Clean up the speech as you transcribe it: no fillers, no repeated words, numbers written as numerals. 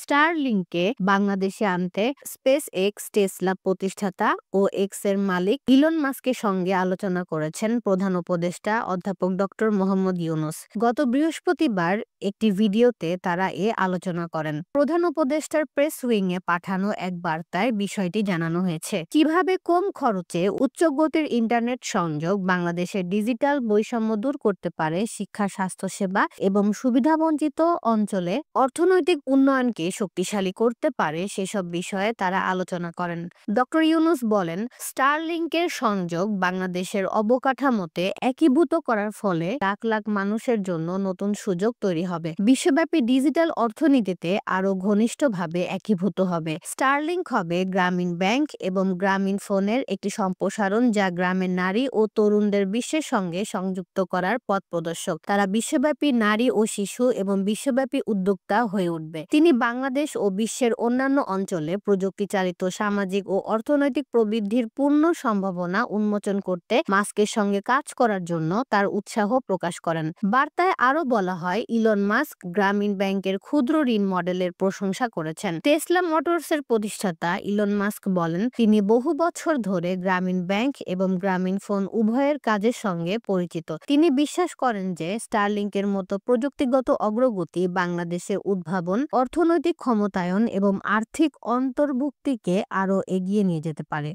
স্টারলিংকে বাংলাদেশে আনতে space x Tesla প্রতিষ্ঠাতা ও এক্স এর মালিক ইলন মাস্কের সঙ্গে আলোচনা করেছেন প্রধান উপদেষ্টা অধ্যাপক ডক্টর মোহাম্মদ ইউনূস। গত বৃহস্পতিবার একটি ভিডিওতে তারা আলোচনা করেন। প্রধান উপদেষ্টার প্রেস উইংয়ে পাঠানো এক বার্তায় বিষয়টি জানানো হয়েছে। কিভাবে কম খরচে উচ্চ গতির ইন্টারনেট সংযোগ বাংলাদেশের ডিজিটাল বৈষম্য দূর করতে পারে, শিক্ষা, স্বাস্থ্যসেবা এবং সুবিধাবঞ্চিত অঞ্চলে অর্থনৈতিক উন্নয়নকে শক্তিশালী করতে পারে সেসব বিষয়ে তারা আলোচনা করেন। ডক্টর ইউনূস বলেন, স্টারলিংকের সংযোগ বাংলাদেশের অবকাঠামোতে একীভূত করার ফলে লাখ লাখ মানুষের জন্য নতুন সুযোগ তৈরি হবে, বিশ্বব্যাপী ডিজিটাল অর্থনীতিতে আরো ঘনিষ্ঠভাবে একীভূত হবে। স্টারলিংক হবে গ্রামীণ ব্যাংক এবং গ্রামীণ ফোনের একটি সম্প্রসারণ, যা গ্রামের নারী ও তরুণদের বিশ্বের সঙ্গে সংযুক্ত করার পথ প্রদর্শক। তারা বিশ্বব্যাপী নারী ও শিশু এবং বিশ্বব্যাপী উদ্যোক্তা হয়ে উঠবে। তিনি বাংলাদেশ ও বিশ্বের অন্যান্য অঞ্চলে প্রযুক্তিচালিত সামাজিক ও অর্থনৈতিক প্রবৃদ্ধির পূর্ণ সম্ভাবনা উন্মোচন করতে মাস্কের সঙ্গে কাজ করার জন্য তার উৎসাহ প্রকাশ করেন। বার্তায় আরো বলা হয়, ইলন মাস্ক গ্রামীণ ব্যাংকের ক্ষুদ্র ঋণ মডেলের প্রশংসা করেছেন। টেসলা মোটরসের প্রতিষ্ঠাতা ইলন মাস্ক বলেন, তিনি বহু বছর ধরে গ্রামীণ ব্যাংক এবং গ্রামীণ ফোন উভয়ের কাজের সঙ্গে পরিচিত। তিনি বিশ্বাস করেন যে স্টারলিংকের মতো প্রযুক্তিগত অগ্রগতি বাংলাদেশের উদ্ভাবন, অর্থনৈতিক ক্ষমতায়ন এবং আর্থিক অন্তর্ভুক্তিকে আরও এগিয়ে নিয়ে যেতে পারে।